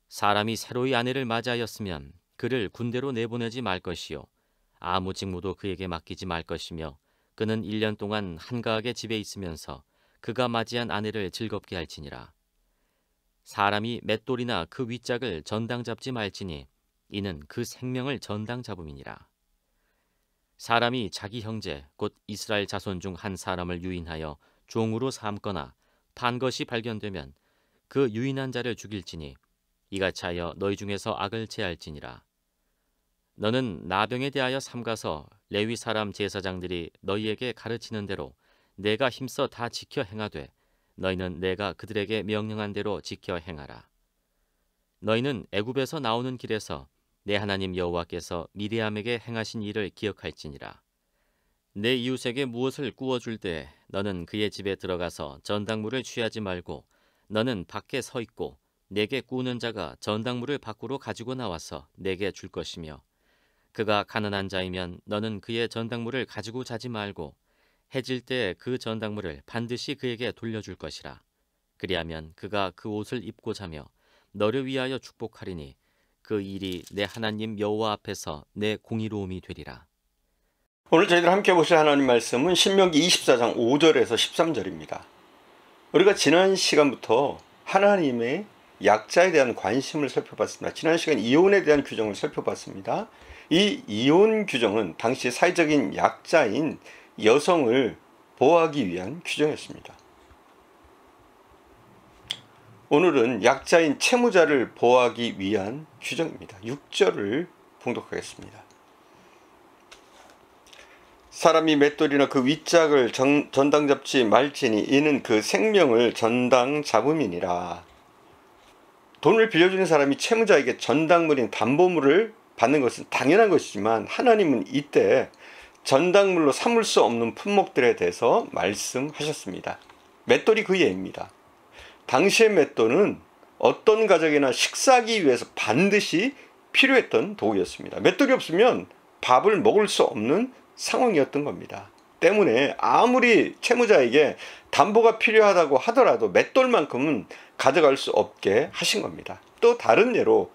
사람이 새로이 아내를 맞이하였으면 그를 군대로 내보내지 말 것이요 아무 직무도 그에게 맡기지 말 것이며 그는 1년 동안 한가하게 집에 있으면서 그가 맞이한 아내를 즐겁게 할지니라. 사람이 맷돌이나 그 윗짝을 전당 잡지 말지니 이는 그 생명을 전당 잡음이니라. 사람이 자기 형제 곧 이스라엘 자손 중 한 사람을 유인하여 종으로 삼거나 판 것이 발견되면 그 유인한 자를 죽일지니 이같이 하여 너희 중에서 악을 제할지니라. 너는 나병에 대하여 삼가서 레위 사람 제사장들이 너희에게 가르치는 대로 내가 힘써 다 지켜 행하되 너희는 내가 그들에게 명령한 대로 지켜 행하라. 너희는 애굽에서 나오는 길에서 내 하나님 여호와께서 미리암에게 행하신 일을 기억할지니라. 내 이웃에게 무엇을 구워줄 때 너는 그의 집에 들어가서 전당물을 취하지 말고 너는 밖에 서 있고 내게 구우는 자가 전당물을 밖으로 가지고 나와서 내게 줄 것이며 그가 가난한 자이면 너는 그의 전당물을 가지고 자지 말고 해질 때 그 전당물을 반드시 그에게 돌려줄 것이라. 그리하면 그가 그 옷을 입고 자며 너를 위하여 축복하리니 그 일이 내 하나님 여호와 앞에서 내 공의로움이 되리라. 오늘 저희들 함께 보실 하나님 말씀은 신명기 24장 5절에서 13절입니다. 우리가 지난 시간부터 하나님의 약자에 대한 관심을 살펴봤습니다. 지난 시간 이혼에 대한 규정을 살펴봤습니다. 이 이혼 규정은 당시 사회적인 약자인 여성을 보호하기 위한 규정이었습니다. 오늘은 약자인 채무자를 보호하기 위한 규정입니다. 6절을 봉독하겠습니다. 사람이 맷돌이나 그 윗짝을 전당 잡지 말지니 이는 그 생명을 전당 잡음이니라. 돈을 빌려주는 사람이 채무자에게 전당물인 담보물을 받는 것은 당연한 것이지만 하나님은 이때 전당물로 삼을 수 없는 품목들에 대해서 말씀하셨습니다. 맷돌이 그 예입니다. 당시의 맷돌은 어떤 가정이나 식사하기 위해서 반드시 필요했던 도구였습니다. 맷돌이 없으면 밥을 먹을 수 없는 상황이었던 겁니다. 때문에 아무리 채무자에게 담보가 필요하다고 하더라도 맷돌만큼은 가져갈 수 없게 하신 겁니다. 또 다른 예로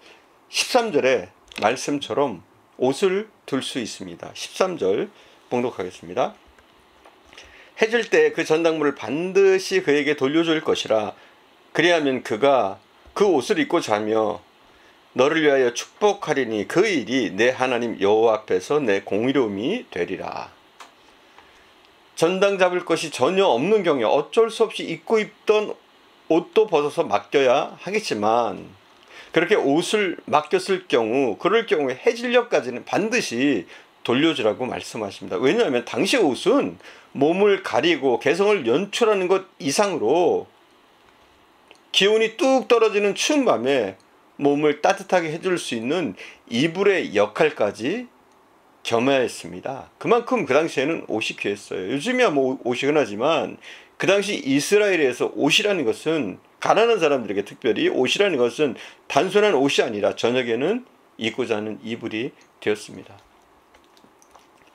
13절의 말씀처럼 옷을 둘 수 있습니다. 13절 봉독하겠습니다. 해질 때 그 전당물을 반드시 그에게 돌려줄 것이라. 그리하면 그가 그 옷을 입고 자며 너를 위하여 축복하리니 그 일이 내 하나님 여호와 앞에서 내 공의로움이 되리라. 전당 잡을 것이 전혀 없는 경우에 어쩔 수 없이 입고 입던 옷도 벗어서 맡겨야 하겠지만 그렇게 옷을 맡겼을 경우 그럴 경우에 해질녘까지는 반드시 돌려주라고 말씀하십니다. 왜냐하면 당시 옷은 몸을 가리고 개성을 연출하는 것 이상으로 기온이 뚝 떨어지는 추운 밤에 몸을 따뜻하게 해줄 수 있는 이불의 역할까지 겸하였습니다. 그만큼 그 당시에는 옷이 귀했어요. 요즘이야 뭐 옷이 흔하지만 그 당시 이스라엘에서 옷이라는 것은 가난한 사람들에게 특별히 옷이라는 것은 단순한 옷이 아니라 저녁에는 입고 자는 이불이 되었습니다.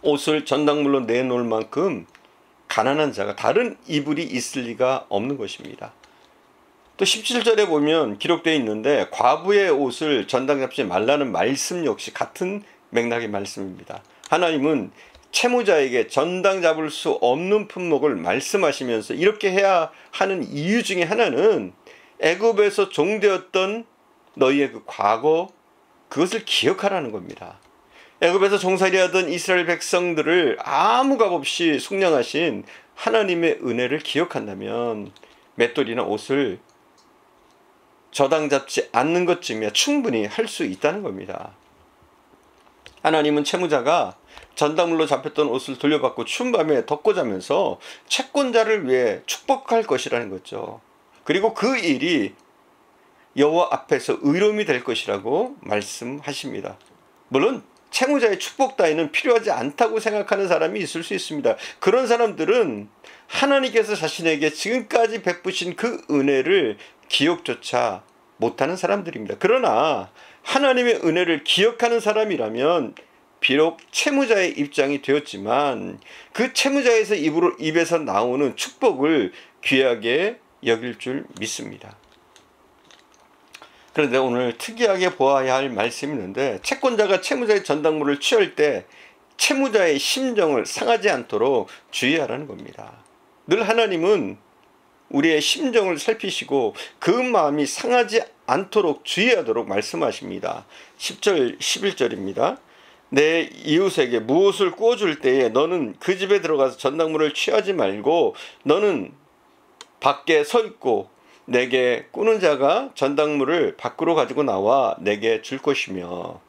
옷을 전당물로 내놓을 만큼 가난한 자가 다른 이불이 있을 리가 없는 것입니다. 또 17절에 보면 기록되어 있는데 과부의 옷을 전당 잡지 말라는 말씀 역시 같은 맥락의 말씀입니다. 하나님은 채무자에게 전당 잡을 수 없는 품목을 말씀하시면서 이렇게 해야 하는 이유 중에 하나는 애굽에서 종되었던 너희의 그 과거 그것을 기억하라는 겁니다. 애굽에서 종살이하던 이스라엘 백성들을 아무 값 없이 속량하신 하나님의 은혜를 기억한다면 맷돌이나 옷을 저당 잡지 않는 것쯤이야 충분히 할 수 있다는 겁니다. 하나님은 채무자가 전당물로 잡혔던 옷을 돌려받고 추운 밤에 덮고 자면서 채권자를 위해 축복할 것이라는 거죠. 그리고 그 일이 여호와 앞에서 의로움이 될 것이라고 말씀하십니다. 물론 채무자의 축복 따위는 필요하지 않다고 생각하는 사람이 있을 수 있습니다. 그런 사람들은 하나님께서 자신에게 지금까지 베푸신 그 은혜를 기억조차 못하는 사람들입니다. 그러나 하나님의 은혜를 기억하는 사람이라면 비록 채무자의 입장이 되었지만 그 채무자에서 입에서 나오는 축복을 귀하게 여길 줄 믿습니다. 그런데 오늘 특이하게 보아야 할 말씀이 있는데, 채권자가 채무자의 전당물을 취할 때 채무자의 심정을 상하지 않도록 주의하라는 겁니다. 늘 하나님은 우리의 심정을 살피시고 그 마음이 상하지 않도록 주의하도록 말씀하십니다. 10절 11절입니다. 내 이웃에게 무엇을 구워줄 때에 너는 그 집에 들어가서 전당물을 취하지 말고 너는 밖에 서 있고 내게 꾸는 자가 전당물을 밖으로 가지고 나와 내게 줄 것이며,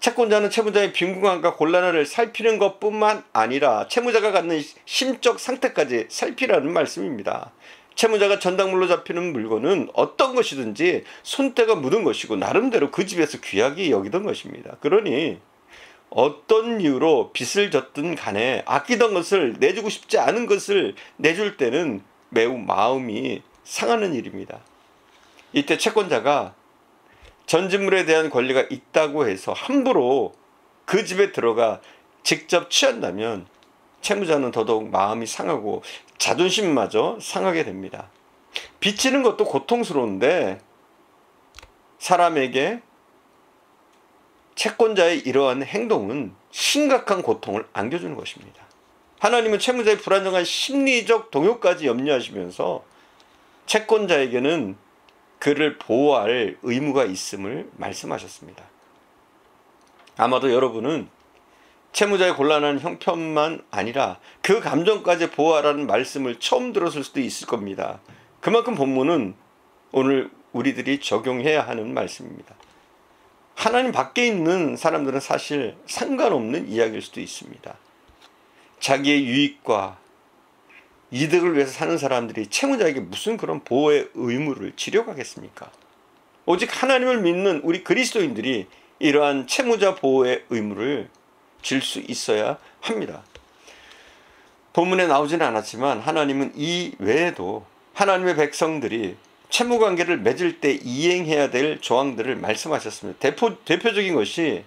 채권자는 채무자의 빈궁함과 곤란을 살피는 것뿐만 아니라 채무자가 갖는 심적 상태까지 살피라는 말씀입니다. 채무자가 전당물로 잡히는 물건은 어떤 것이든지 손때가 묻은 것이고 나름대로 그 집에서 귀하게 여기던 것입니다. 그러니 어떤 이유로 빚을 졌든 간에 아끼던 것을 내주고 싶지 않은 것을 내줄 때는 매우 마음이 상하는 일입니다. 이때 채권자가 전지물에 대한 권리가 있다고 해서 함부로 그 집에 들어가 직접 취한다면 채무자는 더더욱 마음이 상하고 자존심마저 상하게 됩니다. 빚지는 것도 고통스러운데 사람에게 채권자의 이러한 행동은 심각한 고통을 안겨주는 것입니다. 하나님은 채무자의 불안정한 심리적 동요까지 염려하시면서 채권자에게는 그를 보호할 의무가 있음을 말씀하셨습니다. 아마도 여러분은 채무자의 곤란한 형편만 아니라 그 감정까지 보호하라는 말씀을 처음 들었을 수도 있을 겁니다. 그만큼 본문은 오늘 우리들이 적용해야 하는 말씀입니다. 하나님 밖에 있는 사람들은 사실 상관없는 이야기일 수도 있습니다. 자기의 유익과 이득을 위해서 사는 사람들이 채무자에게 무슨 그런 보호의 의무를 지려고 하겠습니까? 오직 하나님을 믿는 우리 그리스도인들이 이러한 채무자 보호의 의무를 질 수 있어야 합니다. 본문에 나오지는 않았지만 하나님은 이 외에도 하나님의 백성들이 채무관계를 맺을 때 이행해야 될 조항들을 말씀하셨습니다. 대표적인 것이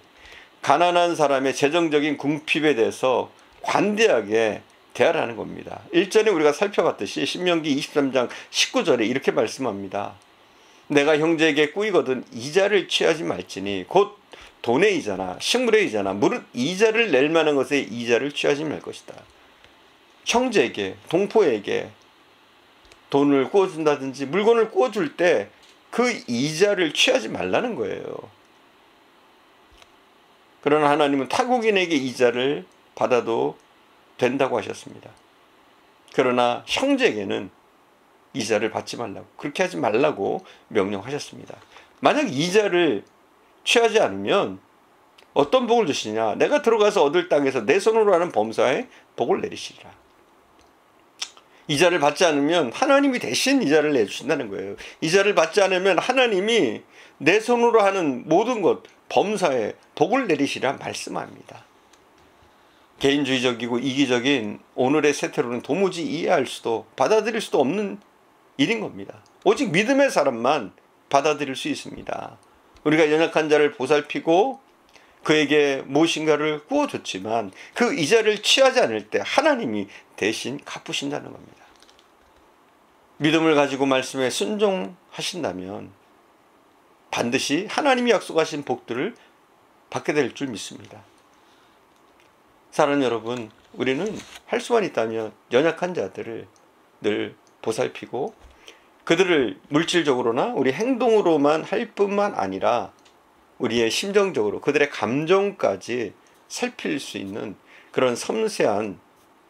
가난한 사람의 재정적인 궁핍에 대해서 관대하게 대하라는 겁니다. 일전에 우리가 살펴봤듯이 신명기 23장 19절에 이렇게 말씀합니다. 내가 형제에게 꾸이거든 이자를 취하지 말지니 곧 돈의 이자나 식물의 이자나 무릇 이자를 낼 만한 것에 이자를 취하지 말 것이다. 형제에게, 동포에게 돈을 구워준다든지 물건을 구워줄 때 그 이자를 취하지 말라는 거예요. 그러나 하나님은 타국인에게 이자를 받아도 된다고 하셨습니다. 그러나 형제에게는 이자를 받지 말라고, 그렇게 하지 말라고 명령하셨습니다. 만약 이자를 취하지 않으면 어떤 복을 주시냐? 내가 들어가서 얻을 땅에서 내 손으로 하는 범사에 복을 내리시리라. 이자를 받지 않으면 하나님이 대신 이자를 내주신다는 거예요. 이자를 받지 않으면 하나님이 내 손으로 하는 모든 것, 범사에 복을 내리시라 말씀합니다. 개인주의적이고 이기적인 오늘의 세태로는 도무지 이해할 수도 받아들일 수도 없는 일인 겁니다. 오직 믿음의 사람만 받아들일 수 있습니다. 우리가 연약한 자를 보살피고 그에게 무엇인가를 구워줬지만 그 이자를 취하지 않을 때 하나님이 대신 갚으신다는 겁니다. 믿음을 가지고 말씀에 순종하신다면 반드시 하나님이 약속하신 복들을 받게 될 줄 믿습니다. 사랑하는 여러분, 우리는 할 수만 있다면 연약한 자들을 늘 보살피고 그들을 물질적으로나 우리 행동으로만 할 뿐만 아니라 우리의 심정적으로 그들의 감정까지 살필 수 있는 그런 섬세한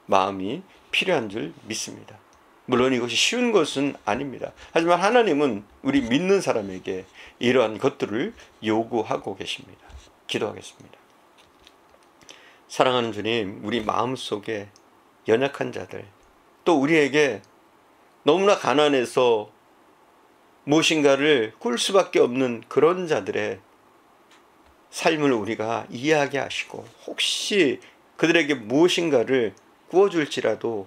마음이 필요한 줄 믿습니다. 물론 이것이 쉬운 것은 아닙니다. 하지만 하나님은 우리 믿는 사람에게 이러한 것들을 요구하고 계십니다. 기도하겠습니다. 사랑하는 주님, 우리 마음속에 연약한 자들, 또 우리에게 너무나 가난해서 무엇인가를 꿀 수밖에 없는 그런 자들의 삶을 우리가 이해하게 하시고 혹시 그들에게 무엇인가를 구워줄지라도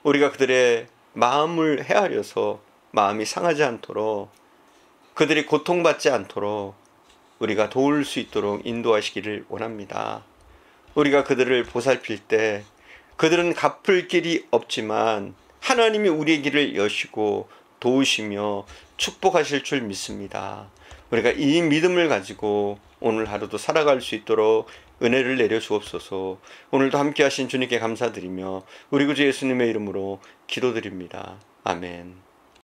우리가 그들의 마음을 헤아려서 마음이 상하지 않도록 그들이 고통받지 않도록 우리가 도울 수 있도록 인도하시기를 원합니다. 우리가 그들을 보살필 때 그들은 갚을 길이 없지만 하나님이 우리의 길을 여시고 도우시며 축복하실 줄 믿습니다. 우리가 이 믿음을 가지고 오늘 하루도 살아갈 수 있도록 은혜를 내려 주옵소서. 오늘도 함께 하신 주님께 감사드리며 우리 구주 예수님의 이름으로 기도드립니다. 아멘.